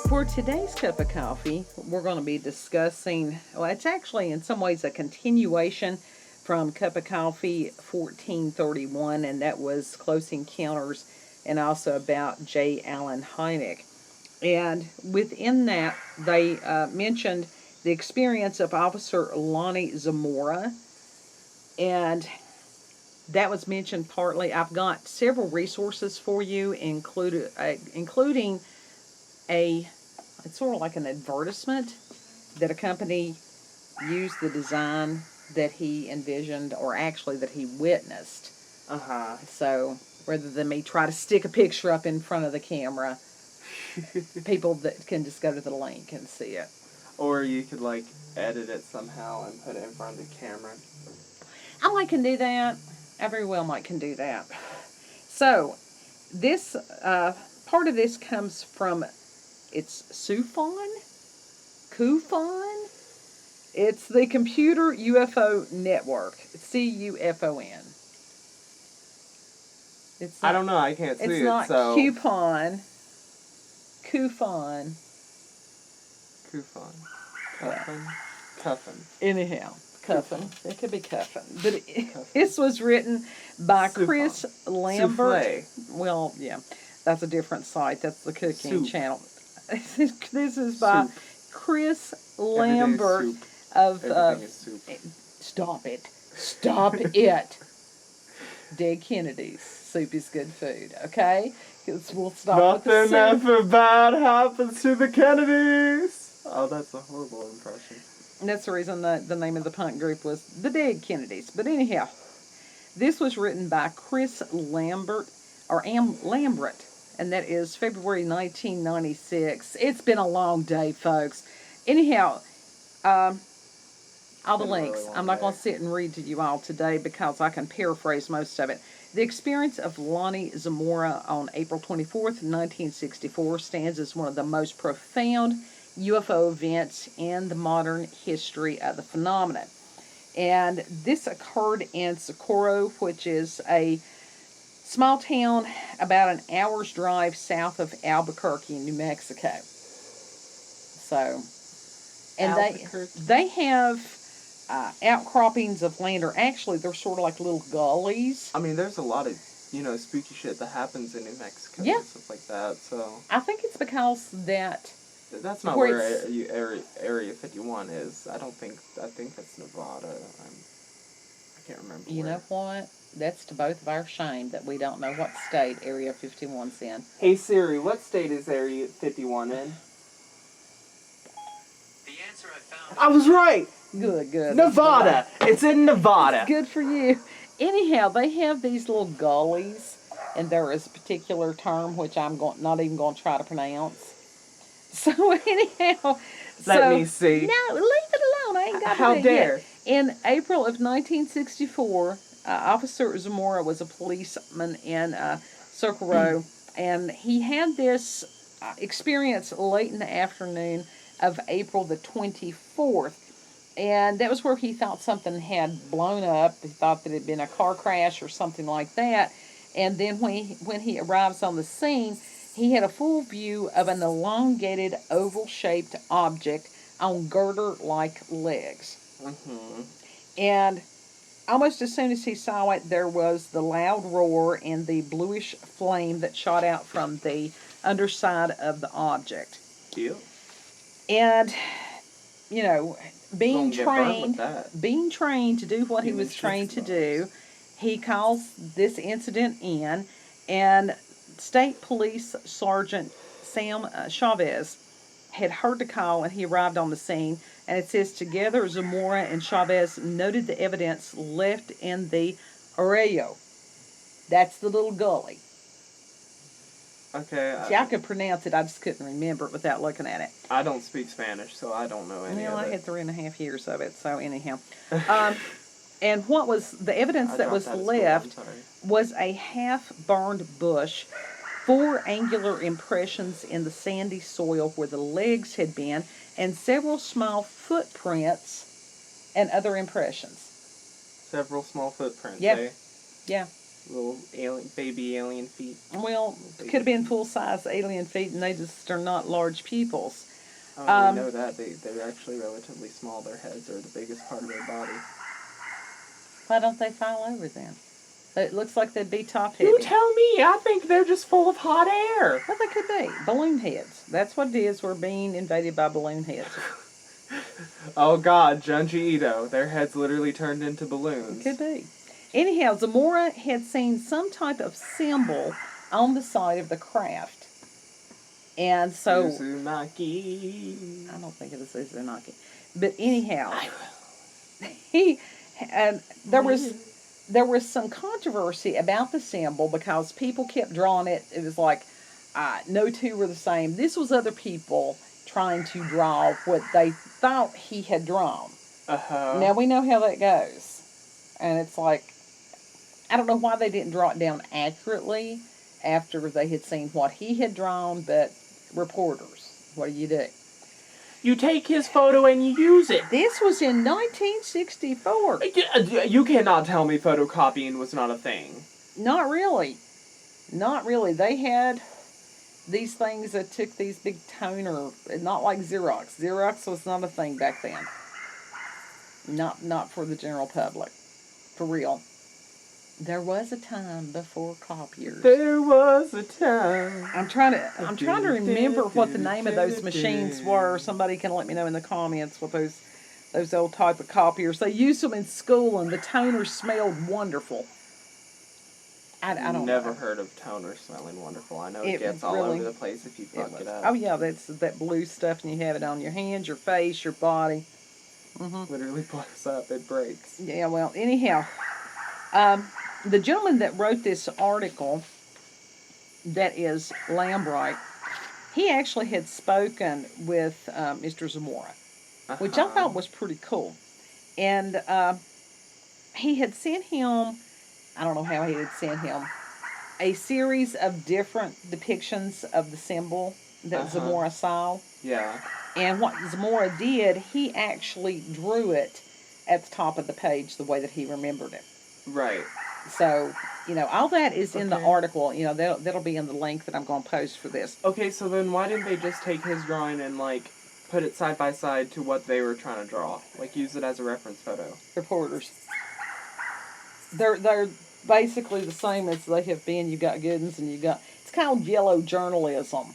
For today's cup of coffee, we're going to be discussing, well, it's actually in some ways a continuation from Cup of Coffee 1431, and that was Close Encounters, and also about J. Allen Hynek. And within that, they mentioned the experience of Officer Lonnie Zamora, and that was mentioned partly. I've got several resources for you, including it's sort of like an advertisement that a company used the design that he envisioned, or actually that he witnessed. So rather than me try to stick a picture up in front of the camera, people that can just go to the link and see it. Or you could like edit it somehow and put it in front of the camera. I can do that. I very well can do that. So this part of this comes from, it's CUFON. It's the Computer UFO Network. CUFON. It's not, I don't know. I can't see it. It's not so. coupon. CUFON. Cuffin. Anyhow, cuffin. It could be cuffin. But this was written by Chris Lambert. Souffle. Well, yeah, that's a different site. That's the cooking channel. This is by Chris Lambert of. Stop it! Dead Kennedys. Soup is good food. Okay, because we'll stop. Nothing ever bad happens to the Kennedys. Oh, that's a horrible impression. And that's the reason the name of the punk group was the Dead Kennedys. But anyhow, this was written by Chris Lambert, or Lambert, and that is February 1996. It's been a long day, folks. Anyhow, all the links. I'm not going to sit and read to you all today because I can paraphrase most of it. The experience of Lonnie Zamora on April 24th, 1964 stands as one of the most profound UFO events in the modern history of the phenomenon. And this occurred in Socorro, which is a small town about an hour's drive south of Albuquerque, New Mexico. So, and they have outcroppings of land, or actually they're sort of like little gullies. I mean, there's a lot of, spooky shit that happens in New Mexico and stuff like that, so. I think it's because that's not where Area 51 is. I think that's Nevada. I can't remember. You know what? That's to both of our shame that we don't know what state Area 51's in. Hey Siri, what state is Area 51 in? The answer I found. I was right! Good. Nevada! It's in Nevada! Good for you. Anyhow, they have these little gullies, and there is a particular term which I'm not even going to try to pronounce. So anyhow, let me see. No, leave it alone. I ain't got to. How dare? In April of 1964, Officer Zamora was a policeman in Socorro, and he had this experience late in the afternoon of April the 24th, and that was where he thought something had blown up. He thought that it had been a car crash or something like that, and then when he arrives on the scene, he had a full view of an elongated oval-shaped object on girder-like legs. Mm-hmm. And almost as soon as he saw it, there was the loud roar and the bluish flame that shot out from the underside of the object. Cute. And, being trained to do what he was trained to do, he calls this incident in, and State Police Sergeant Sam Chavez had heard the call, and he arrived on the scene. And it says, together, Zamora and Chavez noted the evidence left in the arroyo. That's the little gully. Okay. See, I could pronounce it. I just couldn't remember it without looking at it. I don't speak Spanish, so I don't know any of it. I had 3.5 years of it, so anyhow. And what was the evidence that was left was a half-burned bush, 4 angular impressions in the sandy soil where the legs had been, and several small footprints and other impressions. Several small footprints, Yep. Yeah. Little baby alien feet. Well, could have been full-size alien feet, and they just are not large pupils. Oh, we know that. They're actually relatively small. Their heads are the biggest part of their body. Why don't they fall over then? It looks like they'd be top-heavy. You tell me. I think they're just full of hot air. Well, they could be. Balloon heads. That's what it is. We're being invaded by balloon heads. Oh, God. Junji Ito. Their heads literally turned into balloons. Could be. Anyhow, Zamora had seen some type of symbol on the side of the craft. And so... Uzumaki. I don't think it was Uzumaki. But anyhow... There was some controversy about the symbol because people kept drawing it. It was like, no two were the same. This was other people trying to draw what they thought he had drawn. Uh-huh. Now, we know how that goes. And it's like... I don't know why they didn't draw it down accurately after they had seen what he had drawn, but reporters, what do? You take his photo and you use it. This was in 1964. You cannot tell me photocopying was not a thing. Not really. Not really. They had these things that took these big toner, not like Xerox. Xerox was not a thing back then. Not for the general public. For real. There was a time before copiers. There was a time. I'm trying to remember what the name of those machines were. Somebody can let me know in the comments what those old type of copiers. They used them in school, and the toner smelled wonderful. I don't never know. Heard of toner smelling wonderful. I know it gets all over the place if you fuck it up. Oh yeah, that's that blue stuff, and you have it on your hands, your face, your body. Mm-hmm. Literally blows up. It breaks. Yeah. Well, anyhow. The gentleman that wrote this article, that is Lambright, he actually had spoken with Mr. Zamora, which I thought was pretty cool. And he had sent him, I don't know how he had sent him, a series of different depictions of the symbol that Zamora saw. Yeah. And what Zamora did, he actually drew it at the top of the page the way that he remembered it. Right. So, all that is in the article. That'll be in the link that I'm going to post for this. Okay, so then why didn't they just take his drawing and, put it side by side to what they were trying to draw? Use it as a reference photo? Reporters. They're basically the same as they have been. You got good ones and you got... It's called yellow journalism.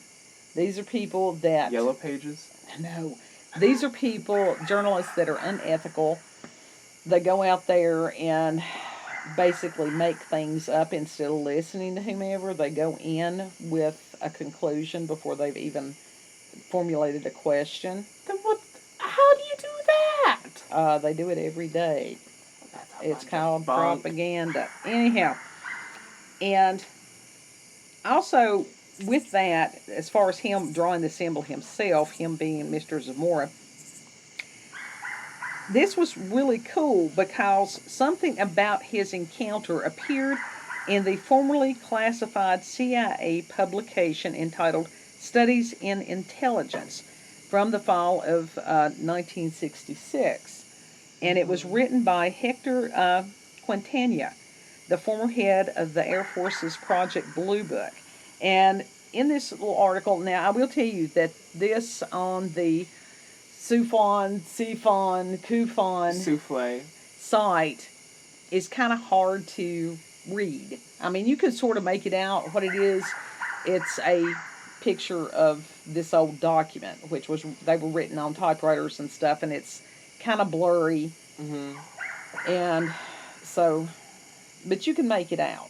These are people that... Yellow pages? No. These are people, journalists that are unethical. They go out there and... basically make things up instead of listening to whomever. They go in with a conclusion before they've even formulated a question. Then how do you do that? They do it every day. It's called propaganda. Anyhow, and also with that, as far as him drawing the symbol himself, him being Mr. Zamora, this was really cool because something about his encounter appeared in the formerly classified CIA publication entitled Studies in Intelligence from the fall of 1966. And it was written by Hector Quintana, the former head of the Air Force's Project Blue Book. And in this little article, now I will tell you that this on the CUFON Souffle site is kind of hard to read. I mean, you can sort of make it out what it is. It's a picture of this old document, which they were written on typewriters and stuff, and it's kind of blurry. Mm-hmm. And so, but you can make it out.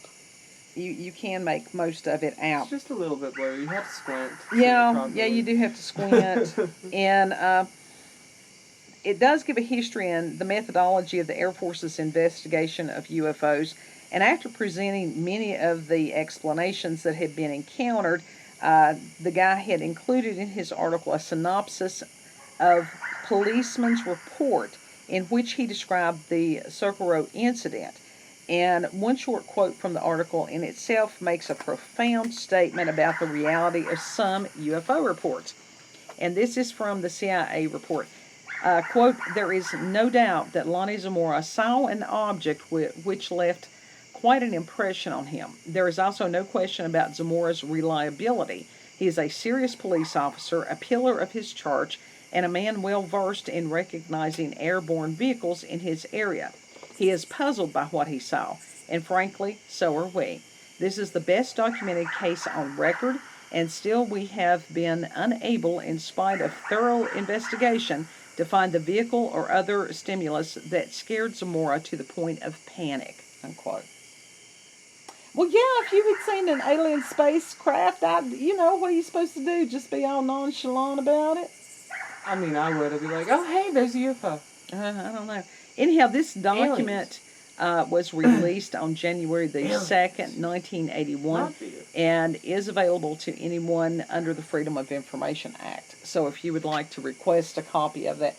You can make most of it out. It's just a little bit blurry. You have to squint. Yeah, you do have to squint. And it does give a history and the methodology of the Air Force's investigation of UFOs. And after presenting many of the explanations that had been encountered, the guy had included in his article a synopsis of policeman's report in which he described the Socorro incident. And one short quote from the article in itself makes a profound statement about the reality of some UFO reports. And this is from the CIA report. Quote, "There is no doubt that Lonnie Zamora saw an object which left quite an impression on him. There is also no question about Zamora's reliability. He is a serious police officer, a pillar of his church, and a man well versed in recognizing airborne vehicles in his area. He is puzzled by what he saw, and frankly, so are we. This is the best documented case on record, and still we have been unable, in spite of thorough investigation, to find the vehicle or other stimulus that scared Zamora to the point of panic, unquote. Well, yeah, if you had seen an alien spacecraft, what are you supposed to do? Just be all nonchalant about it? I mean, I would have been like, oh, hey, there's a UFO. I don't know. Anyhow, this document was released on January the 2nd, 1981, and is available to anyone under the Freedom of Information Act. So if you would like to request a copy of that,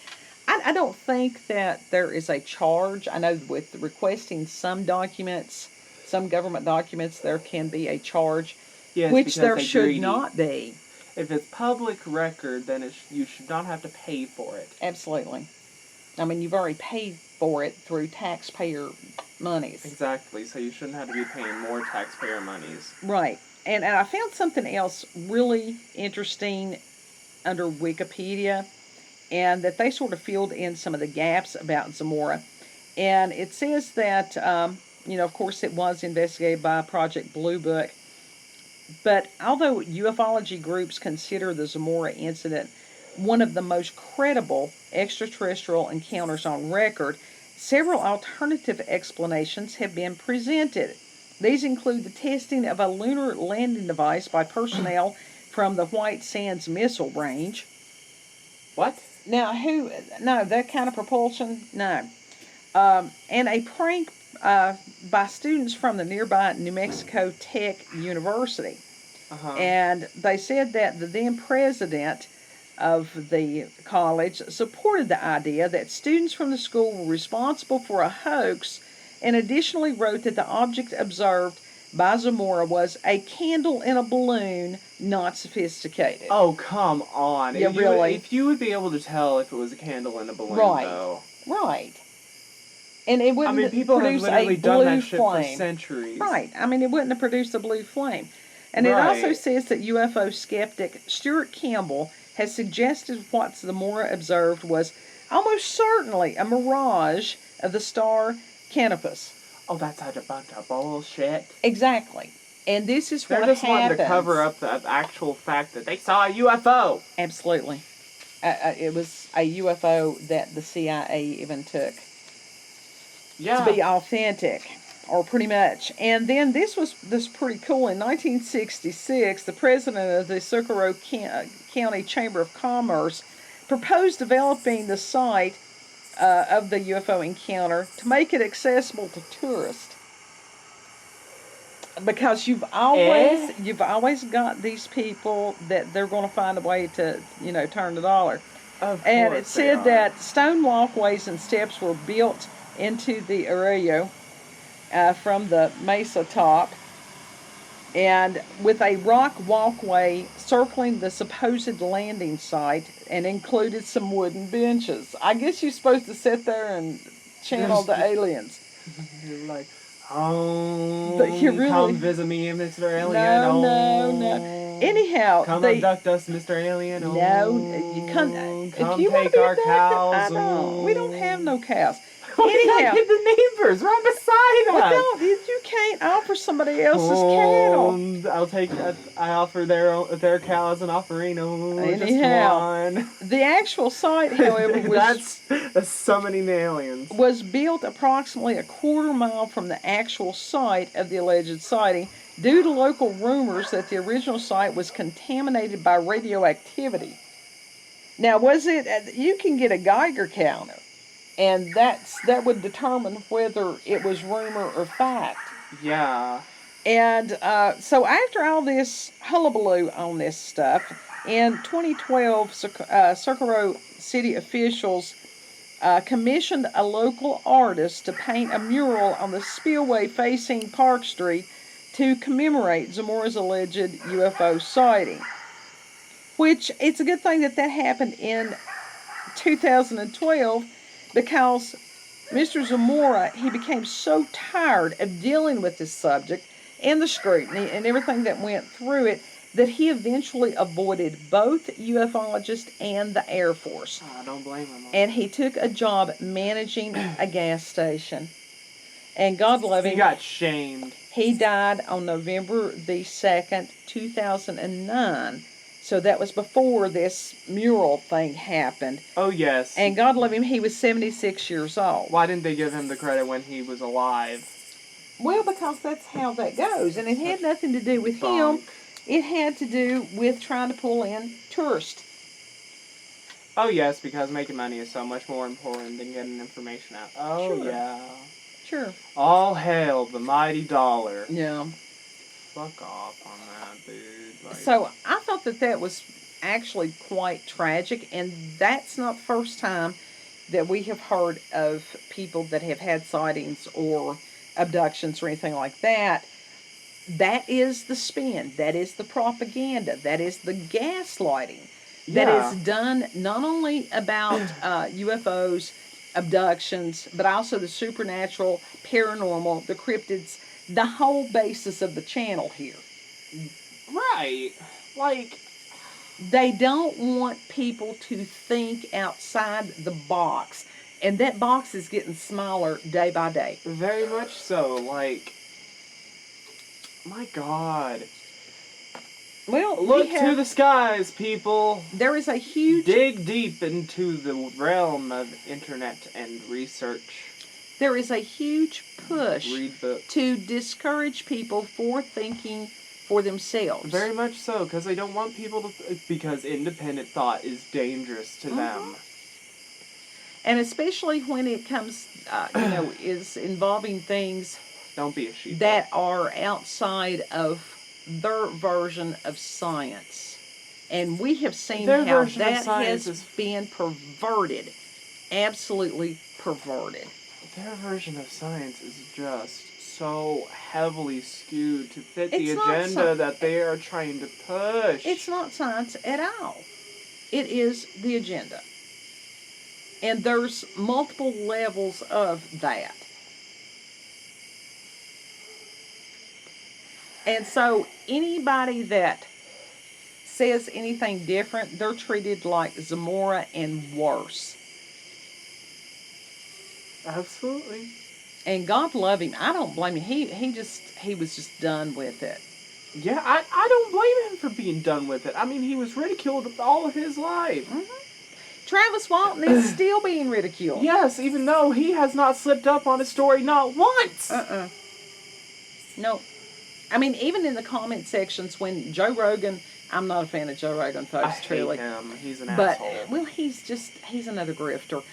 I don't think that there is a charge. I know with requesting some documents, some government documents, there can be a charge, which there should not be. If it's public record, then you should not have to pay for it. Absolutely. I mean, you've already paid for it through taxpayer monies. Exactly, so you shouldn't have to be paying more taxpayer monies. Right. And I found something else really interesting under Wikipedia, and that they sort of filled in some of the gaps about Zamora. And it says that, of course, it was investigated by Project Blue Book. But although ufology groups consider the Zamora incident one of the most credible extraterrestrial encounters on record, several alternative explanations have been presented. These include the testing of a lunar landing device by personnel from the White Sands Missile Range. What? Now, that kind of propulsion? No. And a prank by students from the nearby New Mexico Tech University. And they said that the then president of the college supported the idea that students from the school were responsible for a hoax, and additionally wrote that the object observed by Zamora was a candle in a balloon, not sophisticated. Oh, come on. Yeah, really. If you would be able to tell if it was a candle in a balloon, though. Right. And it wouldn't people produce have literally a done blue that shit flame. For centuries. Right. I mean, it wouldn't have produced a blue flame. And it also says that UFO skeptic Stuart Campbell has suggested what Zamora observed was almost certainly a mirage of the star Canopus. Oh, that's such a bunch of bullshit. Exactly. And this is what happens. They're just wanting to cover up the actual fact that they saw a UFO. Absolutely. It was a UFO that the CIA even took to be authentic, or pretty much. And then this was pretty cool. In 1966, the president of the Socorro County Chamber of Commerce proposed developing the site of the UFO encounter to make it accessible to tourists. Because you've always got these people that they're going to find a way to, turn the dollar. And it said that stone walkways and steps were built into the arroyo from the mesa top, and with a rock walkway circling the supposed landing site, and included some wooden benches. I guess you're supposed to sit there and channel the aliens. You're like, oh, but you really, come visit me, Mr. Alien. No. Anyhow, come abduct us, Mr. Alien. No, you can't. If you take our cows. I don't. We don't have no cows. Anyhow, get the neighbors right beside us. Well, you can't offer somebody else's cattle. I offer their cow as an offering. Anyhow, just one. The actual site, however, that's summoning the aliens. Was built approximately a quarter mile from the actual site of the alleged sighting, due to local rumors that the original site was contaminated by radioactivity. Now, you can get a Geiger counter, and that would determine whether it was rumor or fact. Yeah. And so after all this hullabaloo on this stuff, in 2012, Socorro city officials commissioned a local artist to paint a mural on the spillway facing Park Street to commemorate Zamora's alleged UFO sighting. Which, it's a good thing that happened in 2012, because Mr. Zamora, he became so tired of dealing with this subject and the scrutiny and everything that went through it that he eventually avoided both ufologists and the Air Force. I don't blame him. And he took a job managing a gas station. And God love him. He got shamed. He died on November the 2nd, 2009. So that was before this mural thing happened. Oh, yes. And God love him, he was 76 years old. Why didn't they give him the credit when he was alive? Well, because that's how that goes. And it had nothing to do with him. It had to do with trying to pull in tourists. Oh, yes, because making money is so much more important than getting information out. Oh, Sure. yeah. Sure. All hail the mighty dollar. Yeah. Fuck off on that, dude. Like, so I thought that was actually quite tragic, and that's not the first time that we have heard of people that have had sightings or abductions or anything like that. That is the spin. That is the propaganda. That is the gaslighting. That is done not only about UFOs, abductions, but also the supernatural, paranormal, the cryptids, the whole basis of the channel here. Right. Like, they don't want people to think outside the box. And that box is getting smaller day by day. Very much so. Like, my God. Well, look to the skies, people. There is a huge... dig deep into the realm of internet and research. There is a huge push Read books. To discourage people for thinking for themselves. Very much so, because they don't want people to... because independent thought is dangerous to them. And especially when it comes, is involving things... Don't be a sheep. That are outside of their version of science. And we have seen how that has been perverted. Absolutely perverted. Their version of science is just so heavily skewed to fit the agenda that they are trying to push. It's not science at all. It is the agenda. And there's multiple levels of that. And so anybody that says anything different, they're treated like Zamora and worse. Absolutely. And God love him. I don't blame him. He was just done with it. Yeah, I don't blame him for being done with it. I mean, he was ridiculed all of his life. Mm-hmm. Travis Walton is still being ridiculed. Yes, even though he has not slipped up on his story not once. No. I mean, even in the comment sections when Joe Rogan, I'm not a fan of Joe Rogan, folks, truly. I hate him. He's an asshole. Well, he's another grifter.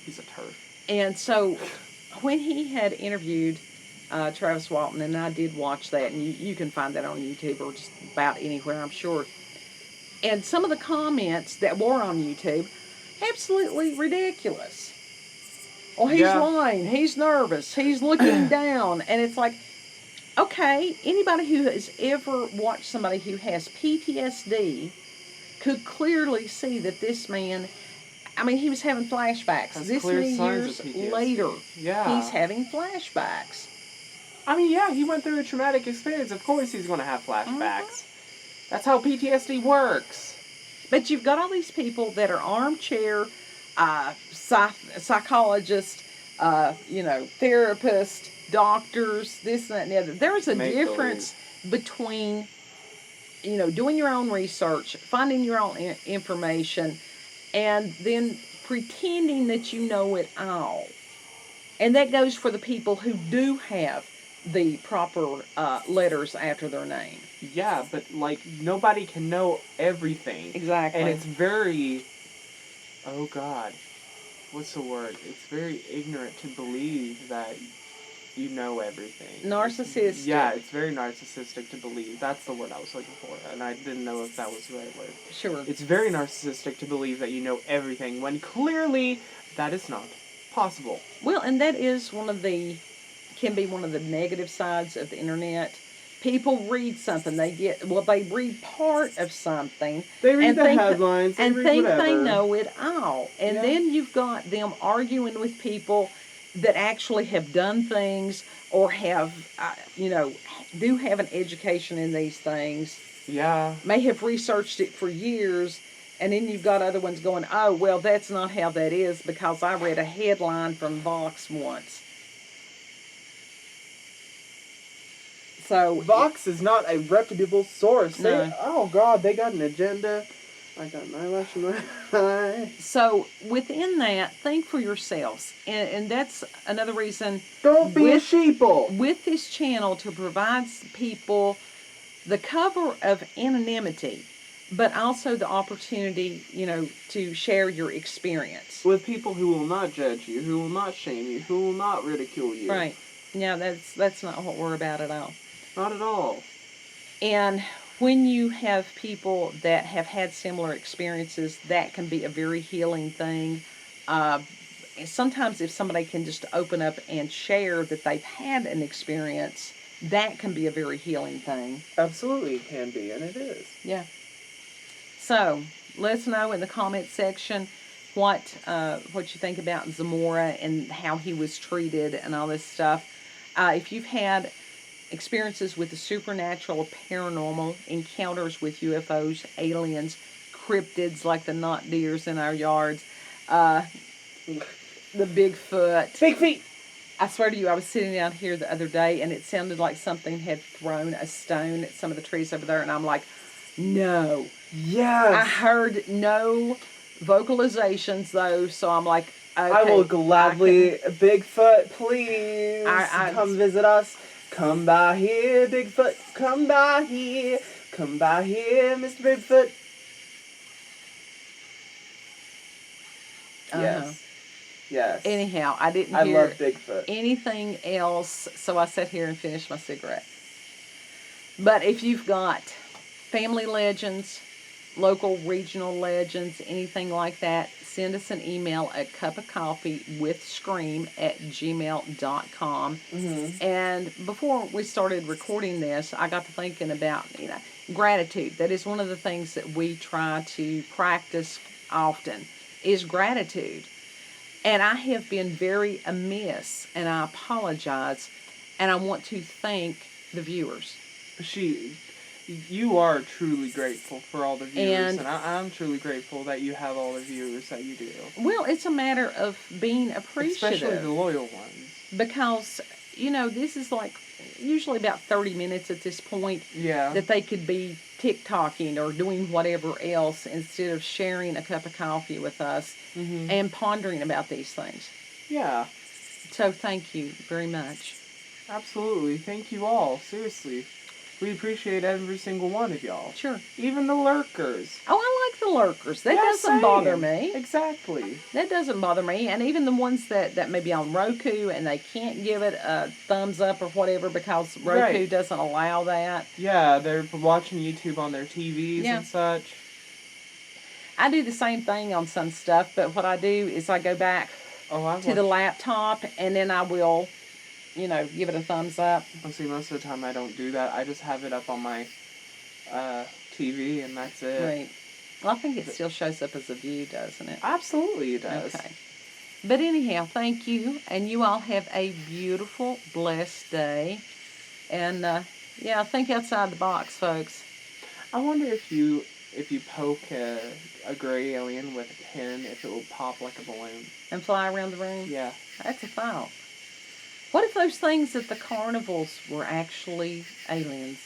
He's a turf. And so, when he had interviewed Travis Walton, and I did watch that, and you can find that on YouTube or just about anywhere, I'm sure. And some of the comments that were on YouTube, absolutely ridiculous. Oh, he's lying. He's nervous. He's looking down. And it's like, okay, anybody who has ever watched somebody who has PTSD could clearly see that this man, I mean, he was having flashbacks. This many years later, he's having flashbacks. I mean, yeah, he went through a traumatic experience. Of course he's going to have flashbacks. That's how PTSD works. But you've got all these people that are armchair psychologists, therapists, doctors, this, that, and the other. There's a difference between, doing your own research, finding your own information, and then pretending that you know it all. And that goes for the people who do have the proper letters after their name. Yeah, but, nobody can know everything. Exactly. And it's very, oh God, what's the word? It's very ignorant to believe that you know everything. Narcissistic. Yeah, it's very narcissistic to believe. That's the word I was looking for, and I didn't know if that was the right word. Sure. It's very narcissistic to believe that you know everything, when clearly that is not possible. Well, and that is can be one of the negative sides of the internet. People read something. They read part of something. They read and the think headlines. They and read think whatever. they know it all. And Yeah. then you've got them arguing with people that actually have done things or have, do have an education in these things. Yeah. May have researched it for years. And then you've got other ones going, oh, well, that's not how that is because I read a headline from Vox once. So Vox is not a reputable source. No. Oh, God, they got an agenda. I got an eyelash in my eye. So within that, think for yourselves. And that's another reason. Don't be a sheeple. With this channel to provide people the cover of anonymity, but also the opportunity, to share your experience. With people who will not judge you, who will not shame you, who will not ridicule you. Right. Yeah, that's not what we're about at all. Not at all. And when you have people that have had similar experiences, that can be a very healing thing. Sometimes if somebody can just open up and share that they've had an experience, that can be a very healing thing. Absolutely can be, and it is. Yeah. So, let us know in the comment section what you think about Zamora and how he was treated and all this stuff. If you've had experiences with the supernatural or paranormal, encounters with UFOs, aliens, cryptids like the knot deers in our yards, the Bigfoot. Big feet! I swear to you, I was sitting out here the other day and it sounded like something had thrown a stone at some of the trees over there, and I'm like, no. Yes! I heard no vocalizations though, so I'm like, okay. I will gladly, Bigfoot, please, come visit us. Come by here, Bigfoot, come by here. Come by here, Mr. Bigfoot. Yes. Yes. Anyhow, I didn't I hear love Bigfoot. anything else, so I sat here and finished my cigarette. But if you've got family legends, local regional legends, anything like that, send us an email at cupofcoffeewithscream@gmail.com. Mm-hmm. And before we started recording this, I got to thinking about, gratitude. That is one of the things that we try to practice often, is gratitude. And I have been very amiss, and I apologize, and I want to thank the viewers. You are truly grateful for all the viewers, And I'm truly grateful that you have all the viewers that you do. Well, it's a matter of being appreciative. Especially the loyal ones. Because, this is like usually about 30 minutes at this point. Yeah. That they could be TikToking or doing whatever else instead of sharing a cup of coffee with us and pondering about these things. Yeah. So thank you very much. Absolutely. Thank you all. Seriously. We appreciate every single one of y'all. Sure. Even the lurkers. Oh, I like the lurkers. That doesn't bother me. Exactly. That doesn't bother me. And even the ones that may be on Roku and they can't give it a thumbs up or whatever because Roku doesn't allow that. Yeah, they're watching YouTube on their TVs and such. I do the same thing on some stuff, but what I do is I go back to the laptop and then I will, give it a thumbs up. Well, see, most of the time I don't do that. I just have it up on my TV and that's it. Right. Well, I think it still shows up as a view, doesn't it? Absolutely it does. Okay. But anyhow, thank you. And you all have a beautiful, blessed day. And, think outside the box, folks. I wonder if you poke a gray alien with a pin, if it will pop like a balloon. And fly around the room? Yeah. That's a thought. What if those things at the carnivals were actually aliens?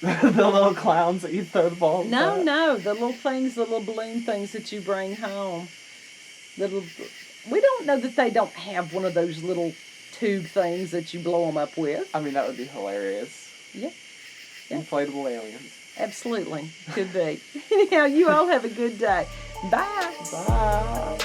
The little clowns that you throw the balls No, at? no. The little things, the little balloon things that you bring home. We don't know that they don't have one of those little tube things that you blow them up with. I mean, that would be hilarious. Yeah. Inflatable aliens. Absolutely. Could be. Anyhow, you all have a good day. Bye. Bye.